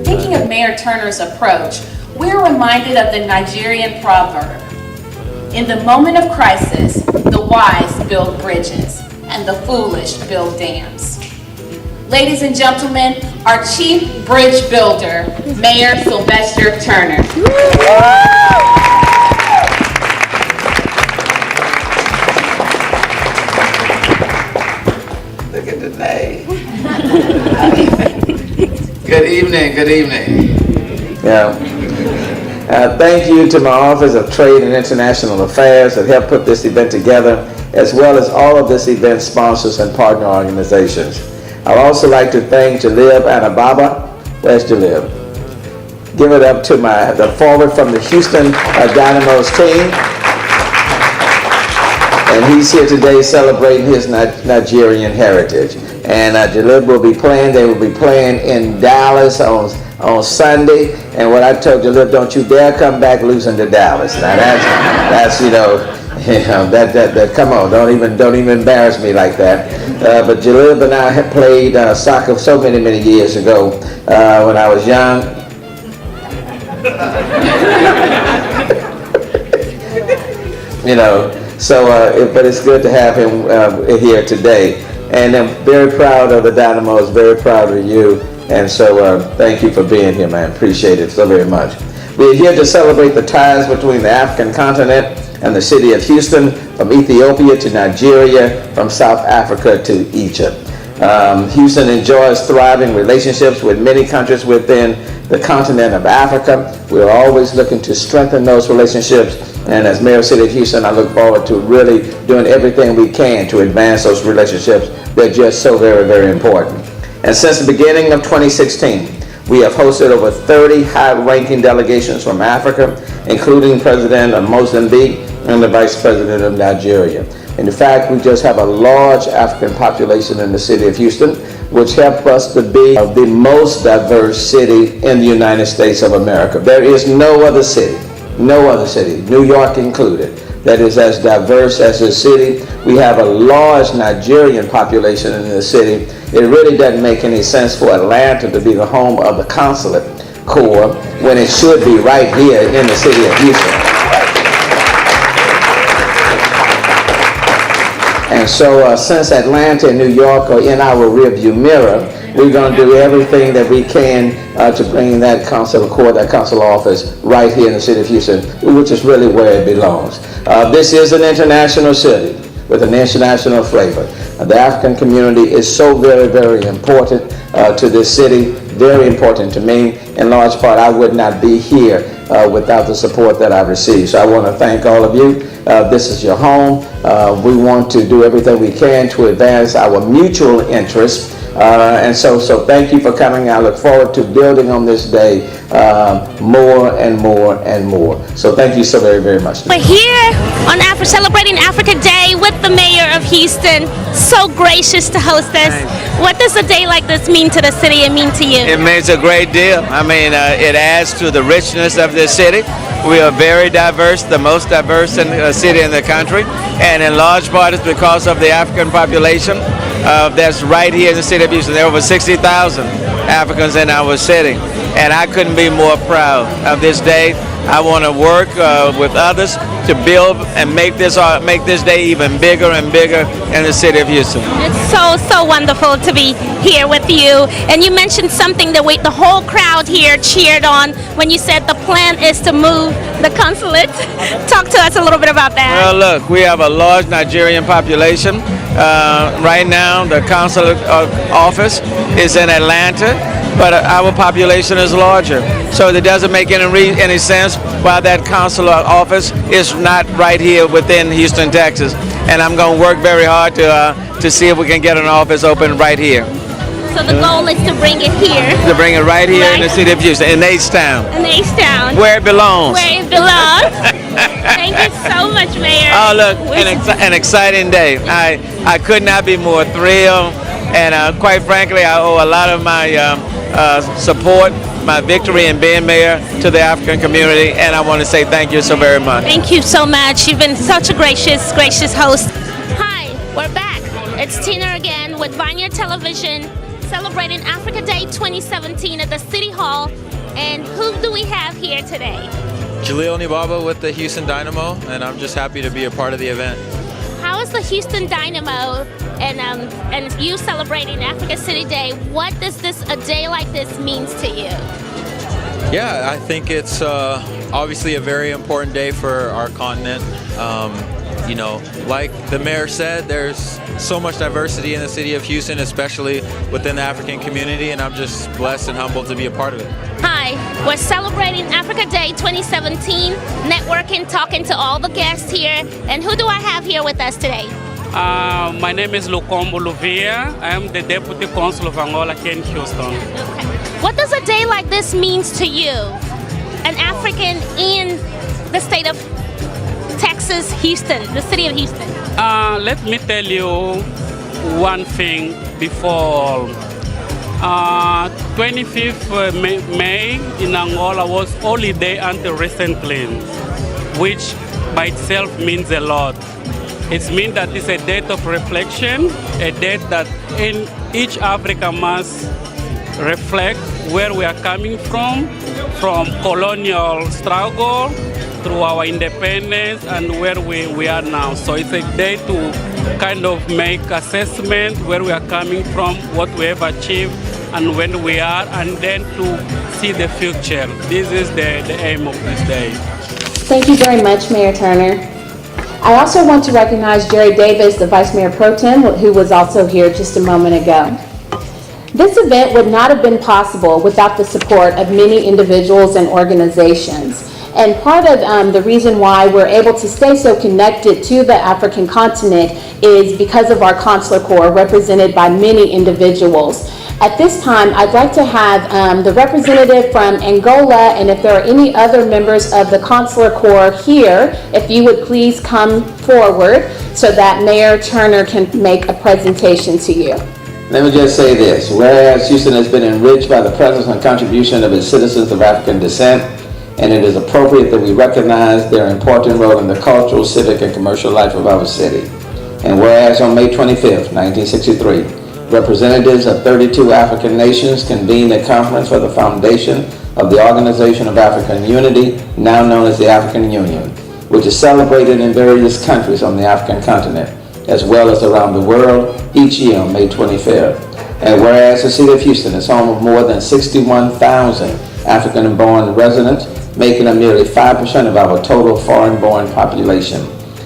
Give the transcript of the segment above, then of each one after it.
Thinking of Mayor Turner's approach, we're reminded of the Nigerian proverb, "In the moment of crisis, the wise build bridges and the foolish build dams." Ladies and gentlemen, our chief bridge builder, Mayor Sylvester Turner. Look at the name. Good evening, good evening. Yeah. Thank you to my Office of Trade and International Affairs that helped put this event together, as well as all of this event sponsors and partner organizations. I'd also like to thank Jalib Anababa. Where's Jalib? Give it up to the forward from the Houston Dynamos team. And he's here today celebrating his Nigerian heritage. And Jalib will be playing, they will be playing in Dallas on Sunday. And what I told Jalib, don't you dare come back losing to Dallas. Now that's come on, don't even embarrass me like that. But Jalib and I had played soccer so many years ago when I was young. But it's good to have him here today. And I'm very proud of the Dynamos, very proud of you. And so thank you for being here, man. Appreciate it so very much. We're here to celebrate the ties between the African continent and the city of Houston, from Ethiopia to Nigeria, from South Africa to Egypt. Houston enjoys thriving relationships with many countries within the continent of Africa. We're always looking to strengthen those relationships. And as Mayor of the City of Houston, I look forward to really doing everything we can to advance those relationships. They're just so very important. And since the beginning of 2016, we have hosted over 30 high-ranking delegations from Africa, including President of Mozambique and the Vice President of Nigeria. In fact, we just have a large African population in the city of Houston, which helped us to be the most diverse city in the United States of America. There is no other city, New York included, that is as diverse as this city. We have a large Nigerian population in the city. It really doesn't make any sense for Atlanta to be the home of the consulate corps when it should be right here in the city of Houston. And so since Atlanta and New York are in our rearview mirror, we're going to do everything that we can to bring that consular corps, that consular office right here in the city of Houston, which is really where it belongs. This is an international city with an international flavor. The African community is so very important to this city, very important to me. In large part, I would not be here without the support that I've received. So I want to thank all of you. This is your home. We want to do everything we can to advance our mutual interests. And so thank you for coming. I look forward to building on this day more and more. So thank you so very much. We're here on celebrating Africa Day with the Mayor of Houston. So gracious to host us. What does a day like this mean to the city and mean to you? It means a great deal. I mean, it adds to the richness of this city. We are very diverse, the most diverse city in the country, and in large part it's because of the African population that's right here in the city of Houston. There are over 60,000 Africans in our city, and I couldn't be more proud of this day. I want to work with others to build and make this day even bigger and bigger in the city of Houston. It's so wonderful to be here with you. And you mentioned something that the whole crowd here cheered on when you said the plan is to move the consulate. Talk to us a little bit about that. Well, look, we have a large Nigerian population. Right now, the consulate office is in Atlanta, but our population is larger. So it doesn't make any sense why that consular office is not right here within Houston, Texas. And I'm going to work very hard to see if we can get an office open right here. So the goal is to bring it here. To bring it right here in the city of Houston, in H-Town. In H-Town. Where it belongs. Where it belongs. Thank you so much, Mayor. Oh, look, an exciting day. I could not be more thrilled. And quite frankly, I owe a lot of my support, my victory in being mayor, to the African community. And I want to say thank you so very much. Thank you so much. You've been such a gracious host. Hi, we're back. It's Tina again with Vineyard Television, celebrating Africa Day 2017 at the City Hall. And who do we have here today? Jaleel Nibaba with the Houston Dynamo, and I'm just happy to be a part of the event. How is the Houston Dynamo and you celebrating Africa City Day? What does a day like this means to you? Yeah, I think it's obviously a very important day for our continent. You know, like the mayor said, there's so much diversity in the city of Houston, especially within the African community, and I'm just blessed and humbled to be a part of it. Hi, we're celebrating Africa Day 2017, networking, talking to all the guests here. And who do I have here with us today? My name is Lukombo Luvia. I am the Deputy Consul of Angola here in Houston. Okay. What does a day like this mean to you, an African in the state of Texas, Houston, the city of Houston? Let me tell you one thing before. 25th May in Angola was holiday until recently, which by itself means a lot. It means that it's a date of reflection, a date that in each Africa must reflect where we are coming from colonial struggle through our independence and where we are now. So it's a day to kind of make assessment where we are coming from, what we have achieved, and when we are, and then to see the future. This is the aim of this day. Thank you very much, Mayor Turner. I also want to recognize Jerry Davis, the Vice Mayor Pro Tem, who was also here just a moment ago. This event would not have been possible without the support of many individuals and organizations. And part of the reason why we're able to stay so connected to the African continent is because of our Consular Corps, represented by many individuals. At this time, I'd like to have the representative from Angola, and if there are any other members of the Consular Corps here, if you would please come forward so that Mayor Turner can make a presentation to you. Let me just say this. Whereas Houston has been enriched by the presence and contribution of its citizens of African descent, and it is appropriate that we recognize their important role in the cultural, civic, and commercial life of our city. And whereas on May 25th, 1963, representatives of 32 African nations convened a conference for the foundation of the Organization of African Unity, now known as the African Union, which is celebrated in various countries on the African continent, as well as around the world, each year on May 25th. And whereas the city of Houston is home of more than 61,000 African-born residents, making up nearly 5% of our total foreign-born population.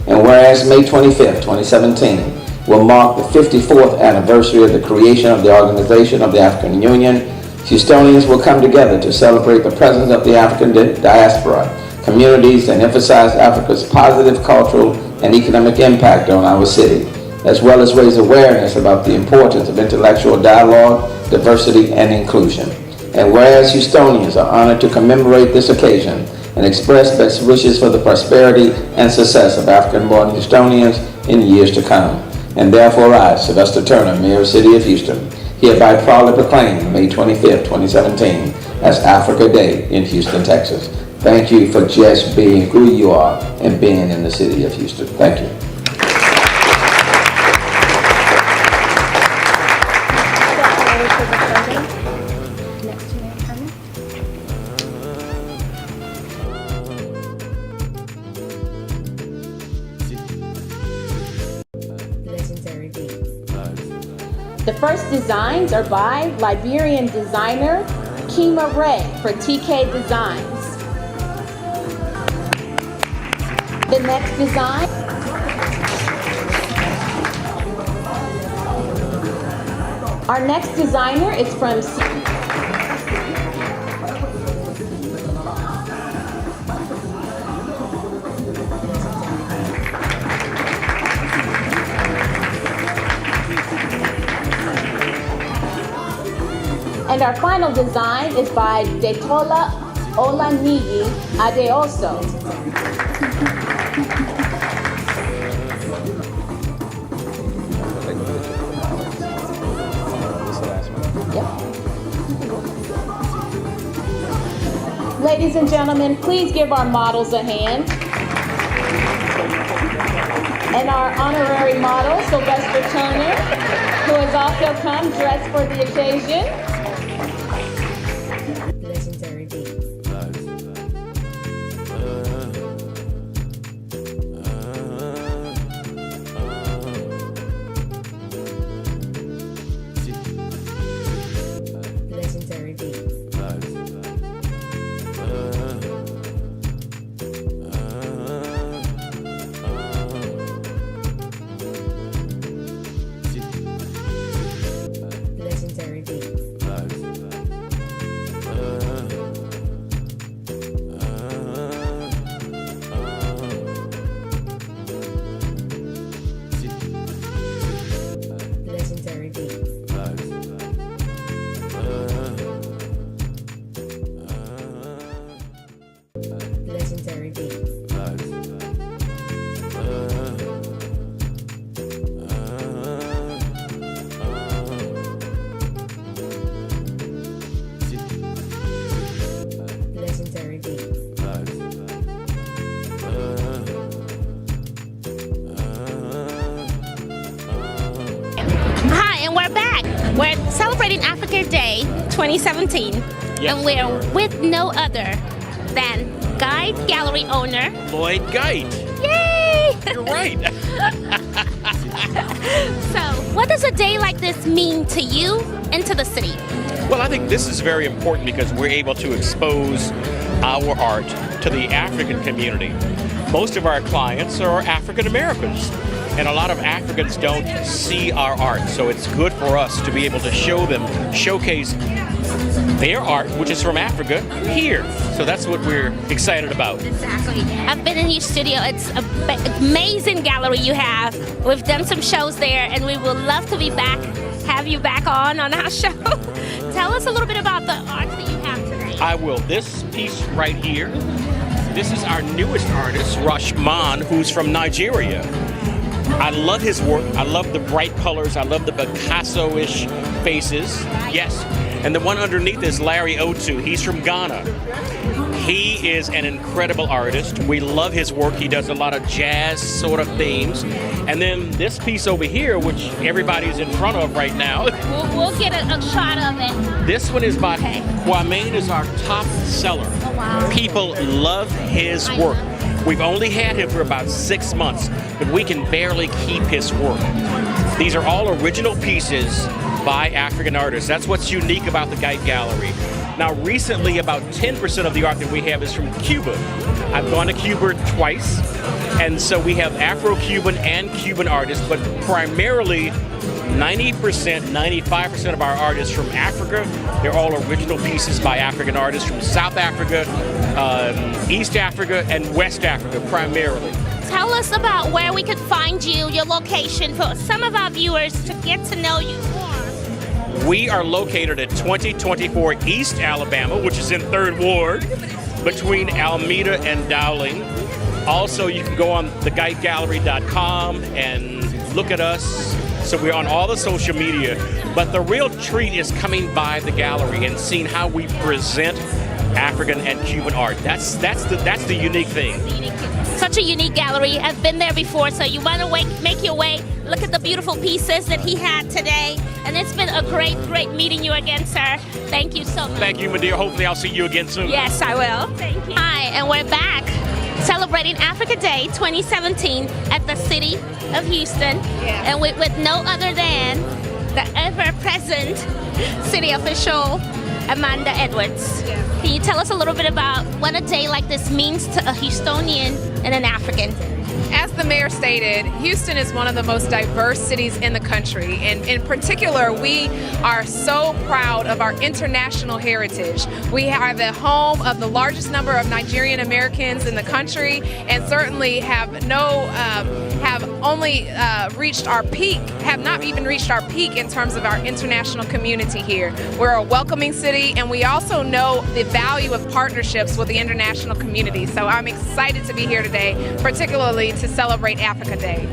And whereas May 25th, 2017, will mark the 54th anniversary of the creation of the Organization of the African Union, Houstonians will come together to celebrate the presence of the African diaspora communities and emphasize Africa's positive cultural and economic impact on our city, as well as raise awareness about the importance of intellectual dialogue, diversity, and inclusion. And whereas Houstonians are honored to commemorate this occasion and express best wishes for the prosperity and success of African-born Houstonians in years to come. And therefore I, Sylvester Turner, Mayor of the City of Houston, hereby proudly proclaim May 25th, 2017 as Africa Day in Houston, Texas. Thank you for just being who you are and being in the City of Houston. Thank you. The first designs are by Liberian designer Kima Ray for TK Designs. The next design Our next designer is from And our final design is by Detola Olanigi Adeoso. Yep. Ladies and gentlemen, please give our models a hand. And our honorary model, Sylvester Turner. who has also come dressed for the occasion. Legendary beats. Legendary beats. Legendary beats. Legendary beats. Legendary beats. Legendary beats. Hi, and we're back. We're celebrating Africa Day 2017, and we're with no other than Guide Gallery owner. Lloyd Guide. Yay! You're right. So, what does a day like this mean to you and to the city? Well, I think this is very important because we're able to expose our art to the African community. Most of our clients are African Americans, and a lot of Africans don't see our art, so it's good for us to be able to show them, showcase their art, which is from Africa, here. So that's what we're excited about. Exactly. I've been in your studio. It's an amazing gallery you have. We've done some shows there, and we would love to be back, have you back on our show. Tell us a little bit about the art that you have today. I will. This piece right here, this is our newest artist, Rashman, who's from Nigeria. I love his work. I love the bright colors. I love the Picasso-ish faces. Yes. And the one underneath is Larry Otu. He's from Ghana. He is an incredible artist. We love his work. He does a lot of jazz sort of themes. And then this piece over here, which everybody's in front of right now. We'll get a shot of it. This one is by Kwame, is our top seller. Oh, wow. People love his work. We've only had him for about 6 months, but we can barely keep his work. These are all original pieces by African artists. That's what's unique about the Guide Gallery. Now, recently, about 10% of the art that we have is from Cuba. I've gone to Cuba twice, and so we have Afro-Cuban and Cuban artists, but primarily 90%, 95% of our artists from Africa. They're all original pieces by African artists from South Africa, East Africa, and West Africa primarily. Tell us about where we could find you, your location, for some of our viewers to get to know you more. We are located at 2024 East Alabama, which is in 3rd Ward, between Alameda and Dowling. Also, you can go on theguidegallery.com and look at us. So we're on all the social media. But the real treat is coming by the gallery and seeing how we present African and Cuban art. That's the unique thing. Such a unique gallery. I've been there before, so you want to make your way. Look at the beautiful pieces that he had today. And it's been a great meeting you again, sir. Thank you so much. Thank you, my dear. Hopefully I'll see you again soon. Yes, I will. Thank you. Hi, and we're back celebrating Africa Day 2017 at the city of Houston. Yeah. And with no other than the ever-present city official, Amanda Edwards. Yeah. Can you tell us a little bit about what a day like this means to a Houstonian and an African? As the mayor stated, Houston is one of the most diverse cities in the country, and in particular, we are so proud of our international heritage. We are the home of the largest number of Nigerian Americans in the country, and certainly have only reached our peak, have not even reached our peak in terms of our international community here. We're a welcoming city, and we also know the value of partnerships with the international community. So I'm excited to be here today, particularly to celebrate Africa Day.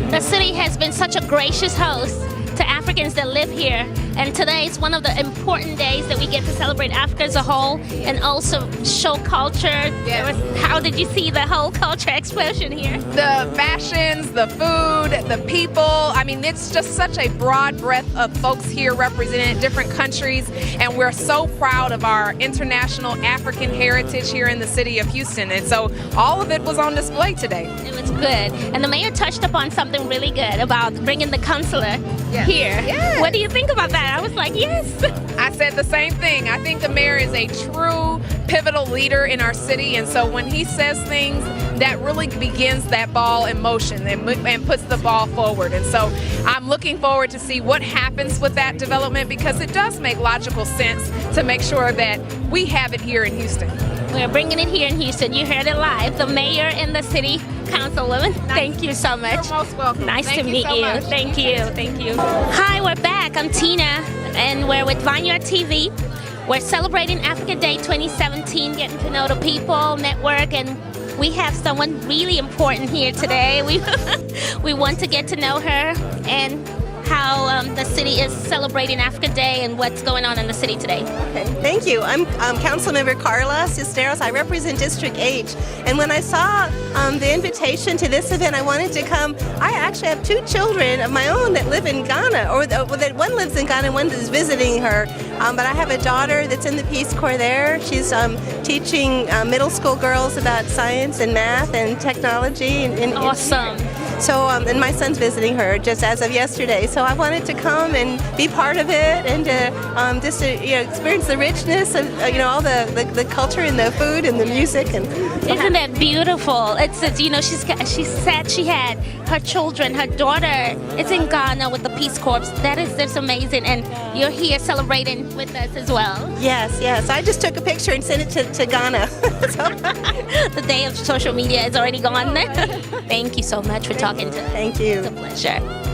The city has been such a gracious host to Africans that live here, And today is one of the important days that we get to celebrate Africa as a whole and also show culture. Yes. How did you see the whole culture explosion here? The fashions, the food, the people. I mean, it's just such a broad breadth of folks here representing different countries, and we're so proud of our international African heritage here in the city of Houston. And so all of it was on display today. It was good. And the mayor touched upon something really good about bringing the consulate here. Yes. What do you think about that? I was like, yes. I said the same thing. I think the mayor is a true pivotal leader in our city, and so when he says things, that really begins that ball in motion and puts the ball forward. And so I'm looking forward to see what happens with that development, because it does make logical sense to make sure that we have it here in Houston. We're bringing it here in Houston. You heard it live. The mayor and the city councilwoman. Thank you so much. You're most welcome. Nice Thank to you meet so you. much. Thank you. Thank you. Hi, we're back. I'm Tina, and we're with Vineyard TV. We're celebrating Africa Day 2017, getting to know the people, network, and we have someone really important here today. We want to get to know her and how the city is celebrating Africa Day and what's going on in the city today. Okay, thank you. I'm Councilmember Carla Cisneros. I represent District H. And when I saw the invitation to this event, I wanted to come. I actually have 2 children of my own that live in Ghana, or that one lives in Ghana and one is visiting her. But I have a daughter that's in the Peace Corps there. She's teaching middle school girls about science and math and technology. Awesome. So, and my son's visiting her just as of yesterday. So I wanted to come and be part of it, and to just to experience the richness of all the culture and the food and the music. And isn't that beautiful? It's she said she had her children, her daughter is in Ghana with the Peace Corps. That's amazing, and you're here celebrating with us as well. Yes. I just took a picture and sent it to Ghana. The day of social media is already gone. Thank you so much for talking to us. Thank you. It's a pleasure.